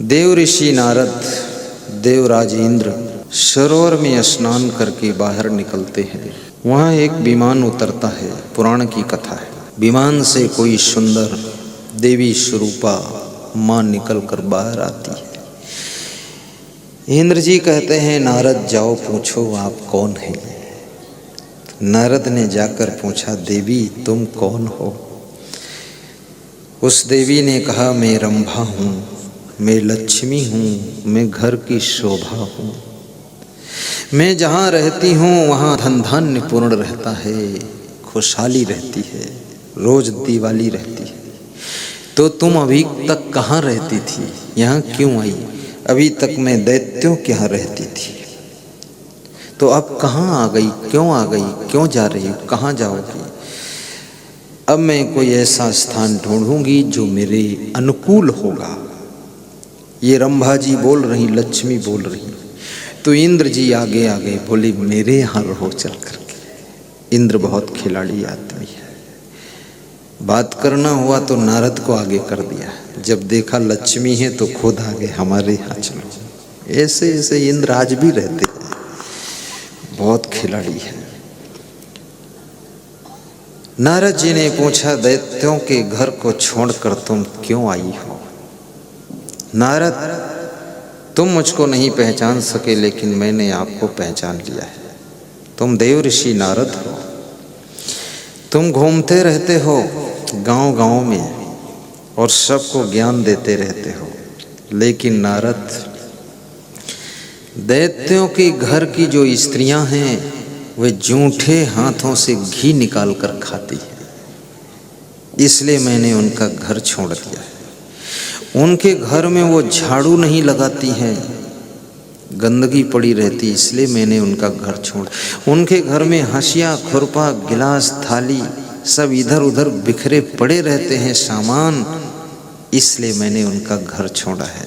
देव ऋषि नारद, देवराज इंद्र सरोवर में स्नान करके बाहर निकलते हैं। वहाँ एक विमान उतरता है। पुराण की कथा है। विमान से कोई सुंदर देवी स्वरूपा माँ निकल कर बाहर आती है। इंद्र जी कहते हैं, नारद जाओ पूछो आप कौन हैं। नारद ने जाकर पूछा, देवी तुम कौन हो। उस देवी ने कहा, मैं रंभा हूँ, मैं लक्ष्मी हूँ, मैं घर की शोभा हूँ। मैं जहाँ रहती हूँ वहाँ धन धान्य पूर्ण रहता है, खुशहाली रहती है, रोज दिवाली रहती है। तो तुम अभी तक कहाँ रहती थी, यहाँ क्यों आई। अभी तक मैं दैत्यों के यहाँ रहती थी, तो अब कहाँ आ गई, क्यों आ गई, क्यों जा रही हो, कहाँ जाओगी। अब मैं कोई ऐसा स्थान ढूंढूंगी जो मेरे अनुकूल होगा। ये रंभा जी बोल रही, लक्ष्मी बोल रही। तो इंद्र जी आगे आगे बोले, मेरे यहाँ रहो चल करके। इंद्र बहुत खिलाड़ी आदमी है। बात करना हुआ तो नारद को आगे कर दिया। जब देखा लक्ष्मी है तो खुद आगे, हमारे यहाँ चलो। ऐसे ऐसे इंद्र आज भी रहते हैं, बहुत खिलाड़ी है। नारद जी ने पूछा, दैत्यों के घर को छोड़कर तुम क्यों आई हो। नारद, तुम मुझको नहीं पहचान सके, लेकिन मैंने आपको पहचान लिया है। तुम देव ऋषि नारद हो। तुम घूमते रहते हो गांव-गांव में और सबको ज्ञान देते रहते हो। लेकिन नारद, दैत्यों के घर की जो स्त्रियां हैं वे जूठे हाथों से घी निकाल कर खाती है, इसलिए मैंने उनका घर छोड़ दिया है। उनके घर में वो झाड़ू नहीं लगाती हैं, गंदगी पड़ी रहती, इसलिए मैंने उनका घर छोड़। उनके घर में हंसिया, खुरपा, गिलास, थाली सब इधर उधर बिखरे पड़े रहते हैं सामान, इसलिए मैंने उनका घर छोड़ा है।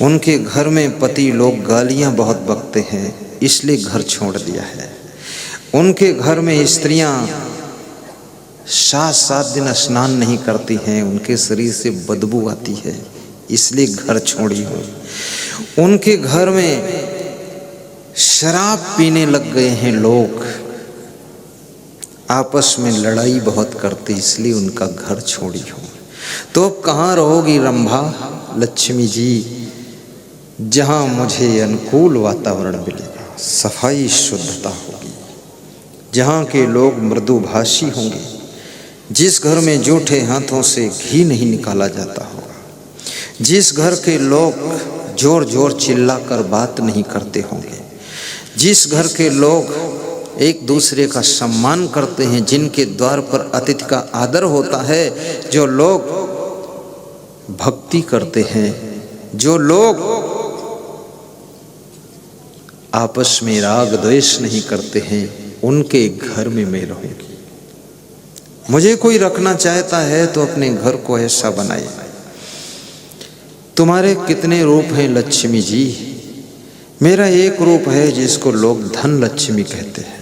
उनके घर में पति लोग गालियां बहुत बकते हैं, इसलिए घर छोड़ दिया है। उनके घर में स्त्रियां 7-7 दिन स्नान नहीं करती हैं, उनके शरीर से बदबू आती है, इसलिए घर छोड़ी हूँ। उनके घर में शराब पीने लग गए हैं लोग, आपस में लड़ाई बहुत करते, इसलिए उनका घर छोड़ी हूँ। तो अब कहाँ रहोगी रंभा, लक्ष्मी जी, जहाँ मुझे अनुकूल वातावरण मिलेगा, सफाई शुद्धता होगी, जहाँ के लोग मृदुभाषी होंगे, जिस घर में जूठे हाथों से घी नहीं निकाला जाता होगा, जिस घर के लोग जोर जोर चिल्लाकर बात नहीं करते होंगे, जिस घर के लोग एक दूसरे का सम्मान करते हैं, जिनके द्वार पर अतिथि का आदर होता है, जो लोग भक्ति करते हैं, जो लोग आपस में राग द्वेष नहीं करते हैं, उनके घर में मैं रहूंगी। मुझे कोई रखना चाहता है तो अपने घर को ऐसा बनाए। तुम्हारे कितने रूप हैं लक्ष्मी जी। मेरा एक रूप है जिसको लोग धन लक्ष्मी कहते हैं,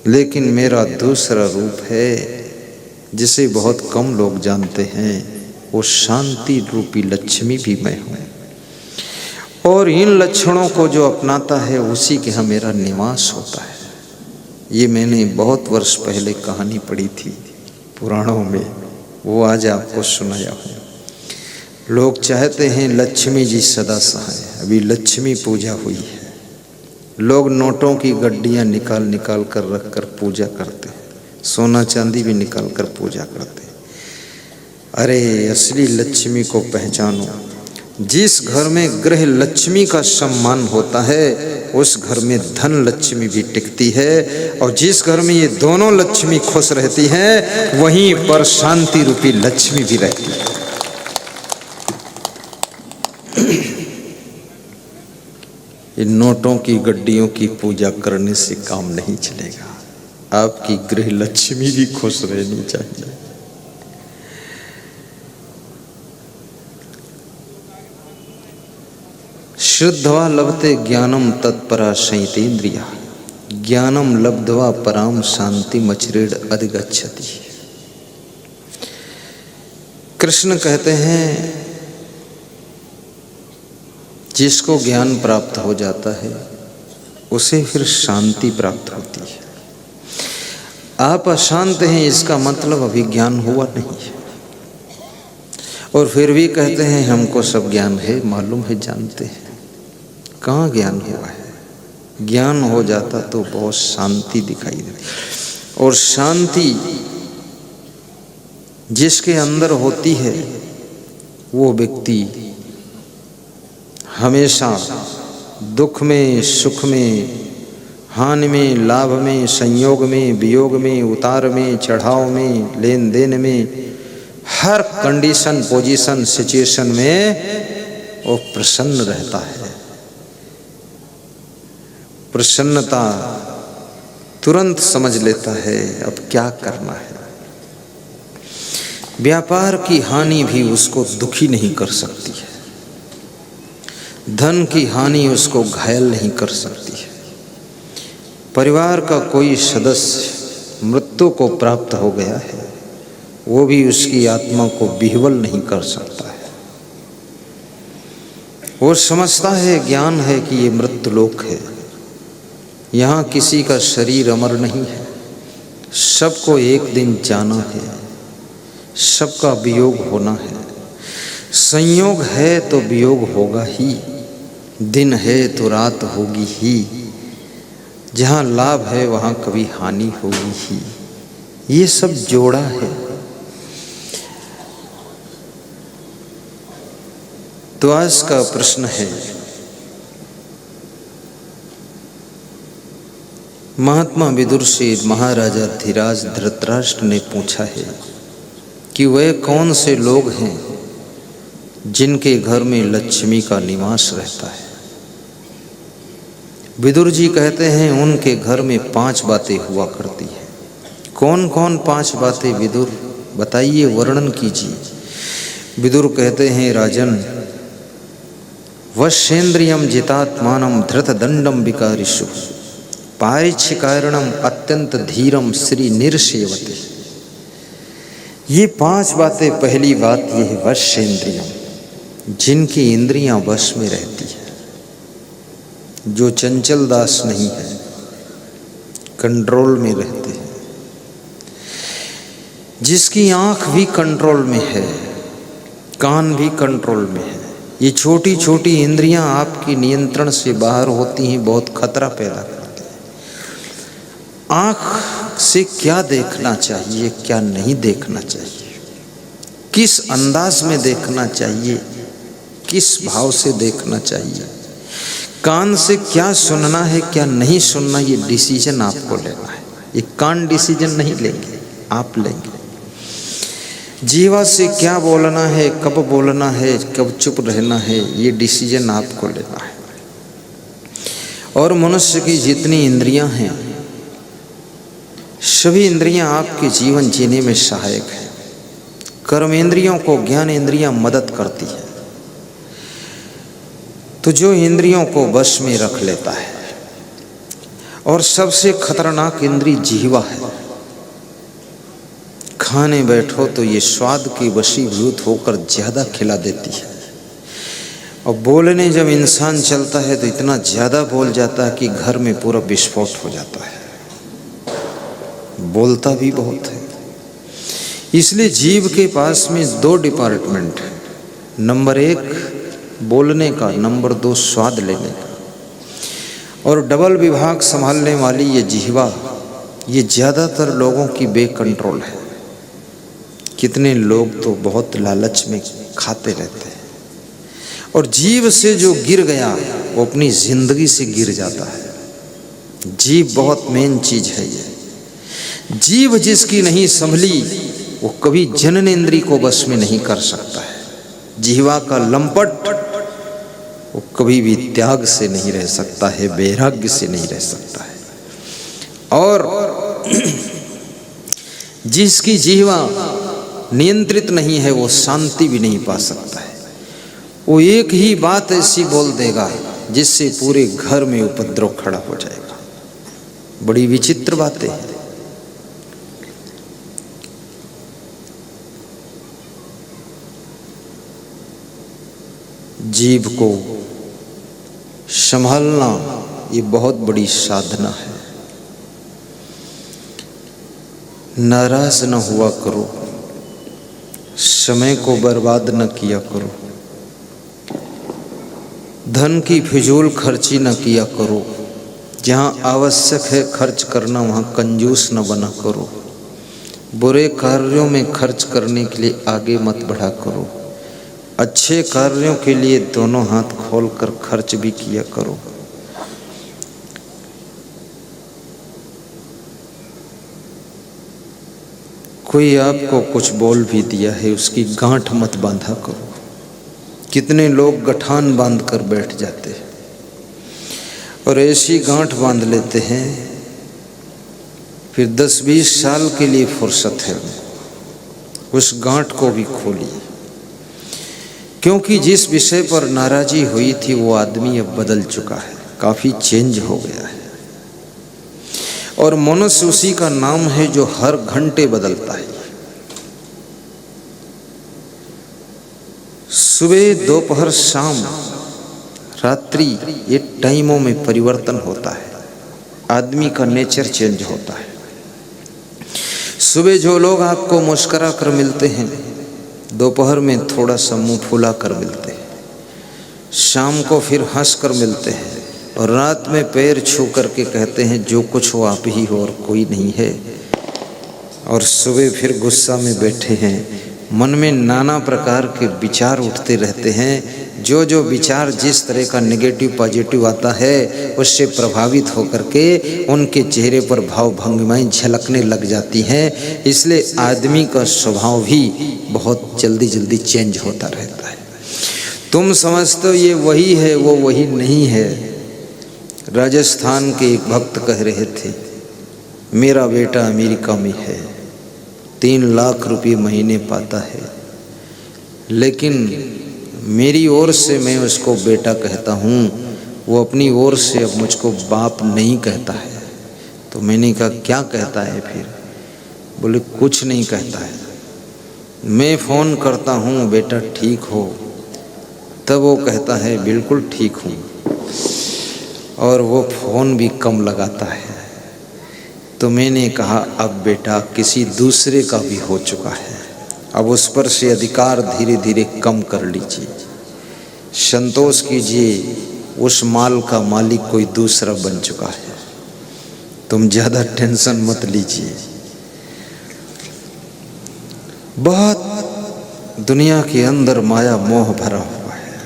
लेकिन मेरा दूसरा रूप है जिसे बहुत कम लोग जानते हैं, वो शांति रूपी लक्ष्मी भी मैं हूँ। और इन लक्षणों को जो अपनाता है उसी के यहाँ मेरा निवास होता है। ये मैंने बहुत वर्ष पहले कहानी पढ़ी थी पुराणों में, वो आज आपको सुनाया हूँ। लोग चाहते हैं लक्ष्मी जी सदा सहाय। अभी लक्ष्मी पूजा हुई है, लोग नोटों की गड्डियाँ निकाल निकाल कर रख कर पूजा करते हैं, सोना चांदी भी निकाल कर पूजा करते हैं। अरे असली लक्ष्मी को पहचानो। जिस घर में गृह लक्ष्मी का सम्मान होता है उस घर में धन लक्ष्मी भी टिकती है, और जिस घर में ये दोनों लक्ष्मी खुश रहती हैं वहीं पर शांति रूपी लक्ष्मी भी रहती है। इन नोटों की गड्डियों की पूजा करने से काम नहीं चलेगा, आपकी गृह लक्ष्मी भी खुश रहनी चाहिए। श्रद्धा लभते ज्ञानम तत्परा संयतेन्द्रिया, ज्ञानम लब्ध्वा पराम शांति मचरेड अधिगच्छति। कृष्ण कहते हैं जिसको ज्ञान प्राप्त हो जाता है उसे फिर शांति प्राप्त होती है। आप अशांत हैं इसका मतलब अभी ज्ञान हुआ नहीं है, और फिर भी कहते हैं हमको सब ज्ञान है, मालूम है, जानते हैं। कहाँ ज्ञान हुआ है? ज्ञान हो जाता तो बहुत शांति दिखाई देती, और शांति जिसके अंदर होती है वो व्यक्ति हमेशा दुख में, सुख में, हानि में, लाभ में, संयोग में, वियोग में, उतार में, चढ़ाव में, लेन देन में, हर कंडीशन, पोजीशन, सिचुएशन में वो प्रसन्न रहता है। प्रसन्नता तुरंत समझ लेता है अब क्या करना है। व्यापार की हानि भी उसको दुखी नहीं कर सकती है, धन की हानि उसको घायल नहीं कर सकती है, परिवार का कोई सदस्य मृत्यु को प्राप्त हो गया है वो भी उसकी आत्मा को विह्वल नहीं कर सकता है। वो समझता है, ज्ञान है कि ये मृत्यु लोक है, यहाँ किसी का शरीर अमर नहीं है, सबको एक दिन जाना है, सबका वियोग होना है। संयोग है तो वियोग होगा ही, दिन है तो रात होगी ही, जहाँ लाभ है वहाँ कभी हानि होगी ही। ये सब जोड़ा है। तो आज का प्रश्न है, महात्मा विदुर से महाराजा धीराज धृतराष्ट्र ने पूछा है कि वे कौन से लोग हैं जिनके घर में लक्ष्मी का निवास रहता है। विदुर जी कहते हैं उनके घर में 5 बातें हुआ करती हैं। कौन कौन 5 बातें विदुर बताइए, वर्णन कीजिए। विदुर कहते हैं, राजन, वश्येन्द्रियम जितात्मानम धृतदंडम विकारिषु पारिच्छिकारणम अत्यंत धीरम श्री निर्सेवते। ये 5 बातें। पहली बात ये है वश्येन्द्रियम, जिनकी इंद्रियां वश में रहती है, जो चंचल दास नहीं है, कंट्रोल में रहते हैं, जिसकी आंख भी कंट्रोल में है, कान भी कंट्रोल में है। ये छोटी छोटी इंद्रियां आपकी नियंत्रण से बाहर होती हैं, बहुत खतरा पैदा करती हैं। आंख से क्या देखना चाहिए, क्या नहीं देखना चाहिए, किस अंदाज में देखना चाहिए, किस भाव से देखना चाहिए, कान से क्या सुनना है, क्या नहीं सुनना, ये डिसीजन आपको लेना है। ये कान डिसीजन नहीं लेंगे, आप लेंगे। जीवा से क्या बोलना है, कब बोलना है, कब चुप रहना है, ये डिसीजन आपको लेना है। और मनुष्य की जितनी इंद्रियां हैं, सभी इंद्रियां आपके जीवन जीने में सहायक हैं। कर्म इंद्रियों को ज्ञान इंद्रियां मदद करती है। तो जो इंद्रियों को वश में रख लेता है, और सबसे खतरनाक इंद्री जिह्वा है। खाने बैठो तो ये स्वाद की वशीभूत होकर ज़्यादा खिला देती है, और बोलने जब इंसान चलता है तो इतना ज़्यादा बोल जाता है कि घर में पूरा विस्फोट हो जाता है, बोलता भी बहुत है। इसलिए जीव के पास में 2 डिपार्टमेंट है, नंबर 1 बोलने का, नंबर 2 स्वाद लेने का। और डबल विभाग संभालने वाली ये जिह्वा, ये ज़्यादातर लोगों की बेकंट्रोल है। कितने लोग तो बहुत लालच में खाते रहते हैं, और जीव से जो गिर गया वो अपनी जिंदगी से गिर जाता है। जीव बहुत मेन चीज है। ये जीव जिसकी नहीं संभली वो कभी जननेंद्री को बस में नहीं कर सकता है। जिह्वा का लंपट वो कभी भी त्याग से नहीं रह सकता है, वैराग्य से नहीं रह सकता है। और जिसकी जिह्वा नियंत्रित नहीं है वो शांति भी नहीं पा सकता है। वो एक ही बात ऐसी बोल देगा जिससे पूरे घर में उपद्रव खड़ा हो जाएगा। बड़ी विचित्र बातें हैं। जीव को संभालना ये बहुत बड़ी साधना है। नाराज न हुआ करो, समय को बर्बाद न किया करो, धन की फिजूल खर्ची न किया करो, जहाँ आवश्यक है खर्च करना वहाँ कंजूस न बना करो, बुरे कार्यों में खर्च करने के लिए आगे मत बढ़ा करो, अच्छे कार्यों के लिए दोनों हाथ खोलकर खर्च भी किया करो। कोई आपको कुछ बोल भी दिया है, उसकी गांठ मत बांधा करो। कितने लोग गठान बांध कर बैठ जाते हैं और ऐसी गांठ बांध लेते हैं, फिर 10-20 साल के लिए फुर्सत है, उस गांठ को भी खोलिए। क्योंकि जिस विषय पर नाराजी हुई थी वो आदमी अब बदल चुका है, काफी चेंज हो गया है। और मनुष्य उसी का नाम है जो हर घंटे बदलता है। सुबह, दोपहर, शाम, रात्रि, ये टाइमों में परिवर्तन होता है, आदमी का नेचर चेंज होता है। सुबह जो लोग आपको मुस्कुरा कर मिलते हैं, दोपहर में थोड़ा सा मुंह फुला कर मिलते हैं, शाम को फिर हंस कर मिलते हैं, और रात में पैर छू करके कहते हैं जो कुछ हो आप ही हो और कोई नहीं है। और सुबह फिर गुस्सा में बैठे हैं, मन में नाना प्रकार के विचार उठते रहते हैं। जो विचार जिस तरह का नेगेटिव पॉजिटिव आता है उससे प्रभावित होकर के उनके चेहरे पर भाव भंगिमाएं झलकने लग जाती हैं। इसलिए आदमी का स्वभाव भी बहुत जल्दी जल्दी चेंज होता रहता है। तुम समझते हो ये वही है, वो वही नहीं है। राजस्थान के एक भक्त कह रहे थे, मेरा बेटा अमेरिका में है, 3 लाख रुपये महीने पाता है, लेकिन मेरी ओर से मैं उसको बेटा कहता हूँ, वो अपनी ओर से अब मुझको बाप नहीं कहता है। तो मैंने कहा क्या कहता है फिर? बोले कुछ नहीं कहता है। मैं फ़ोन करता हूँ बेटा ठीक हो, तब वो कहता है बिल्कुल ठीक हूँ, और वो फ़ोन भी कम लगाता है। तो मैंने कहा अब बेटा किसी दूसरे का भी हो चुका है, अब उस पर से अधिकार धीरे धीरे कम कर लीजिए, संतोष कीजिए, उस माल का मालिक कोई दूसरा बन चुका है, तुम ज़्यादा टेंशन मत लीजिए। बहुत दुनिया के अंदर माया मोह भरा हुआ है,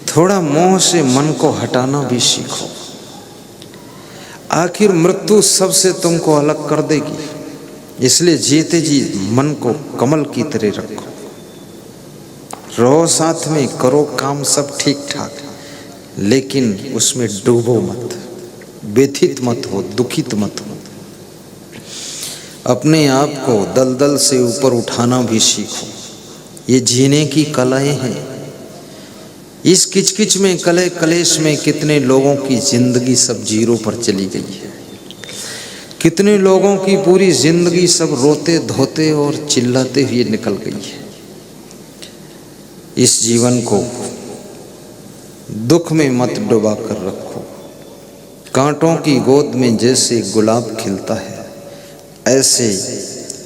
थोड़ा मोह से मन को हटाना भी सीखो। आखिर मृत्यु सबसे तुमको अलग कर देगी, इसलिए जीते जी मन को कमल की तरह रखो, रहो साथ में, करो काम सब ठीक ठाक, लेकिन उसमें डूबो मत, व्यथित मत हो, दुखित मत हो। अपने आप को दलदल से ऊपर उठाना भी सीखो। ये जीने की कलाएं हैं। इस किचकिच में, कले कलेश में कितने लोगों की जिंदगी सब जीरो पर चली गई है। कितने लोगों की पूरी जिंदगी सब रोते धोते और चिल्लाते हुए निकल गई है। इस जीवन को दुख में मत डुबा कर रखो। कांटों की गोद में जैसे गुलाब खिलता है, ऐसे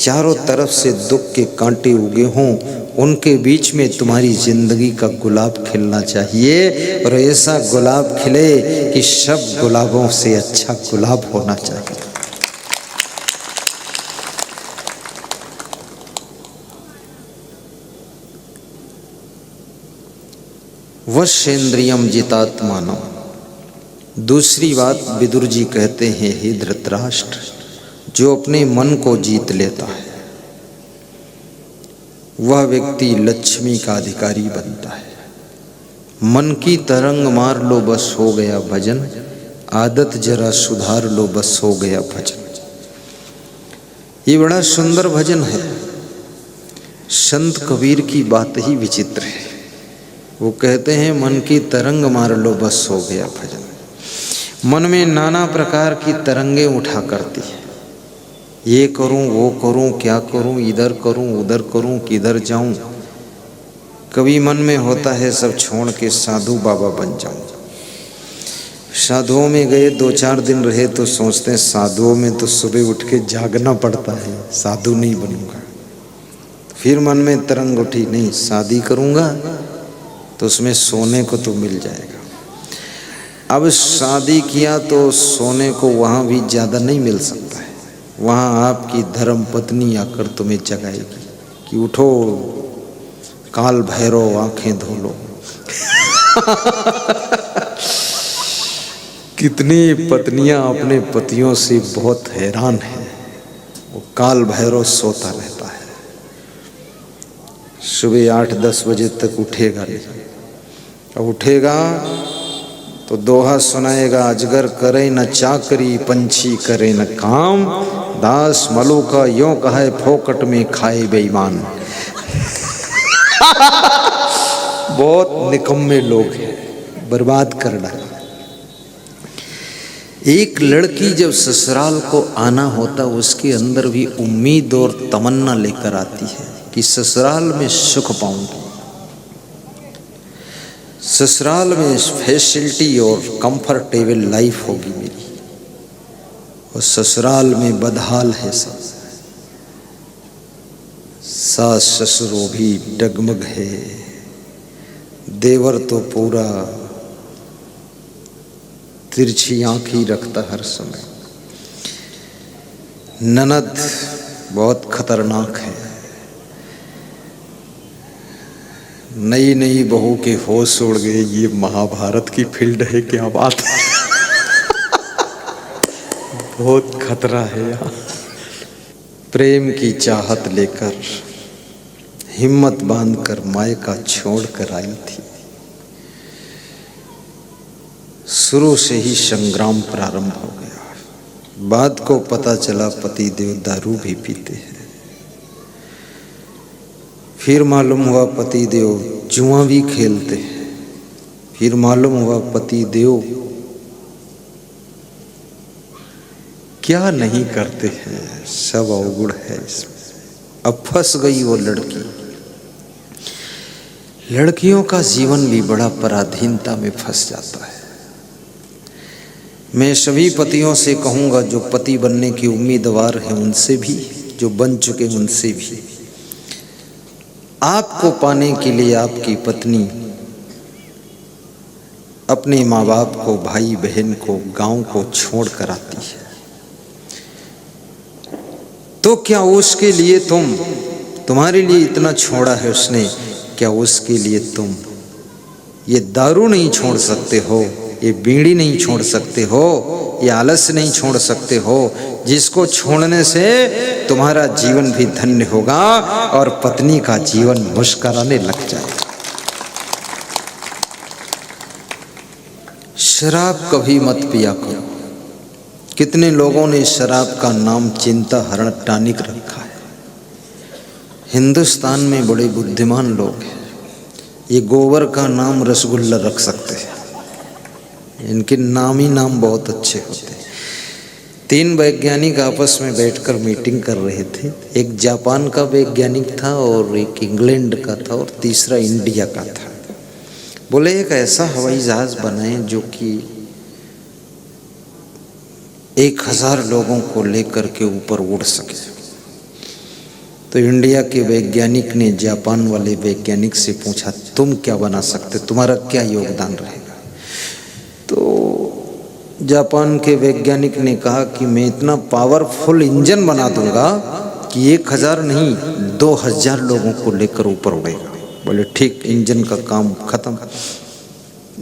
चारों तरफ से दुख के कांटे उगे हों, उनके बीच में तुम्हारी जिंदगी का गुलाब खिलना चाहिए, और ऐसा गुलाब खिले कि सब गुलाबों से अच्छा गुलाब होना चाहिए। वशेंद्रियम जितात्मानम। दूसरी बात विदुर जी कहते हैं, हे धृतराष्ट्र, जो अपने मन को जीत लेता है वह व्यक्ति लक्ष्मी का अधिकारी बनता है। मन की तरंग मार लो बस हो गया भजन, आदत जरा सुधार लो बस हो गया भजन। ये बड़ा सुंदर भजन है। संत कबीर की बात ही विचित्र है। वो कहते हैं मन की तरंग मार लो बस हो गया भजन। मन में नाना प्रकार की तरंगे उठा करती है, ये करूं वो करूं, क्या करूं, इधर करूं उधर करूं, किधर जाऊं। कभी मन में होता है सब छोड़ के साधु बाबा बन जाऊं, साधुओं में गए 2-4 दिन रहे तो सोचते हैं साधुओं में तो सुबह उठ के जागना पड़ता है, साधु नहीं बनूंगा। फिर मन में तरंग उठी, नहीं शादी करूंगा तो उसमें सोने को तो मिल जाएगा। अब शादी किया तो सोने को वहाँ भी ज़्यादा नहीं मिल सकता है, वहाँ आपकी धर्म पत्नी आकर तुम्हें जगाएगी कि उठो काल भैरव आंखें धो लो। कितनी पत्नियां अपने पतियों से बहुत हैरान हैं, वो काल भैरव सोता रहता है, सुबह 8-10 बजे तक उठेगा नहीं। अब उठेगा तो दोहा सुनाएगा, अजगर करे न चाकरी पंछी करे न काम, दास मलू का यों कहे फोकट में खाए बेईमान। बहुत निकम्मे लोग हैं, बर्बाद कर डाला। एक लड़की जब ससुराल को आना होता उसके अंदर भी उम्मीद और तमन्ना लेकर आती है कि ससुराल में सुख पाऊंगी, ससुराल में फैसिलिटी और कंफर्टेबल लाइफ होगी मेरी, और ससुराल में बदहाल है सब, सास ससुरों भी डगमग है, देवर तो पूरा तिरछी आंख ही रखता हर समय, ननद बहुत खतरनाक है, नई नई बहू के होश उड़ गए। ये महाभारत की फील्ड है क्या बात है? बहुत खतरा है यहाँ। प्रेम की चाहत लेकर हिम्मत बांधकर मायका छोड़ कर आई थी, शुरू से ही संग्राम प्रारंभ हो गया। बाद को पता चला पति देव दारू भी पीते हैं, फिर मालूम हुआ पति देव जुआ भी खेलते हैं, फिर मालूम हुआ पति देव क्या नहीं करते हैं, सब अवगुण है इसमें। अब फंस गई वो लड़की। लड़कियों का जीवन भी बड़ा पराधीनता में फंस जाता है। मैं सभी पतियों से कहूँगा जो पति बनने की उम्मीदवार हैं उनसे भी, जो बन चुके उनसे भी, आपको पाने के लिए आपकी पत्नी अपने माँ बाप को, भाई बहन को, गांव को छोड़ कर आती है, तो क्या उसके लिए तुम्हारे लिए इतना छोड़ा है उसने, क्या उसके लिए तुम ये दारू नहीं छोड़ सकते हो, ये बीड़ी नहीं छोड़ सकते हो, ये आलस नहीं छोड़ सकते हो, जिसको छोड़ने से तुम्हारा जीवन भी धन्य होगा और पत्नी का जीवन मुस्कुराने लग जाएगा। शराब कभी मत पिया करो। कितने लोगों ने शराब का नाम चिंता हरण टॉनिक रखा है। हिंदुस्तान में बड़े बुद्धिमान लोग हैं, ये गोबर का नाम रसगुल्ला रख सकते हैं, इनके नाम ही नाम बहुत अच्छे होते हैं। 3 वैज्ञानिक आपस में बैठकर मीटिंग कर रहे थे, एक जापान का वैज्ञानिक था और एक इंग्लैंड का था और तीसरा इंडिया का था। बोले एक ऐसा हवाई जहाज बनाएं जो कि 1000 लोगों को लेकर के ऊपर उड़ सके। तो इंडिया के वैज्ञानिक ने जापान वाले वैज्ञानिक से पूछा, तुम क्या बना सकते, तुम्हारा क्या योगदान रहेगा? तो जापान के वैज्ञानिक ने कहा कि मैं इतना पावरफुल इंजन बना दूंगा कि 1000 नहीं 2000 लोगों को लेकर ऊपर उड़ेगा। बोले ठीक, इंजन का काम खत्म।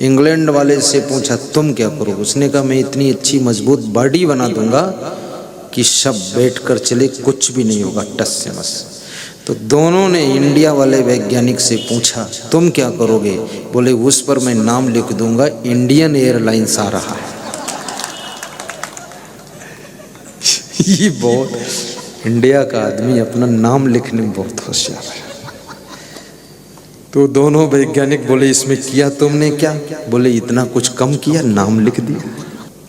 इंग्लैंड वाले से पूछा तुम क्या करोगे? उसने कहा मैं इतनी अच्छी मजबूत बॉडी बना दूंगा कि सब बैठकर चले, कुछ भी नहीं होगा, टस से मस। तो दोनों ने इंडिया वाले वैज्ञानिक से पूछा तुम क्या करोगे? बोले उस पर मैं नाम लिख दूंगा, इंडियन एयरलाइंस आ रहा है। ये बहुत इंडिया का आदमी अपना नाम लिखने में बहुत होशियार है। तो दोनों वैज्ञानिक बोले इसमें किया तुमने क्या? बोले इतना कुछ कम किया, नाम लिख दिया।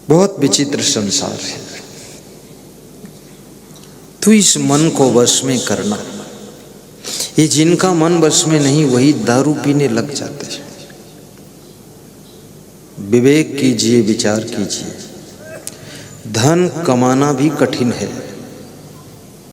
बहुत विचित्र संसार है। तो इस मन को वश में करना, ये जिनका मन वश में नहीं वही दारू पीने लग जाते हैं। विवेक कीजिए, विचार कीजिए। धन कमाना भी कठिन है,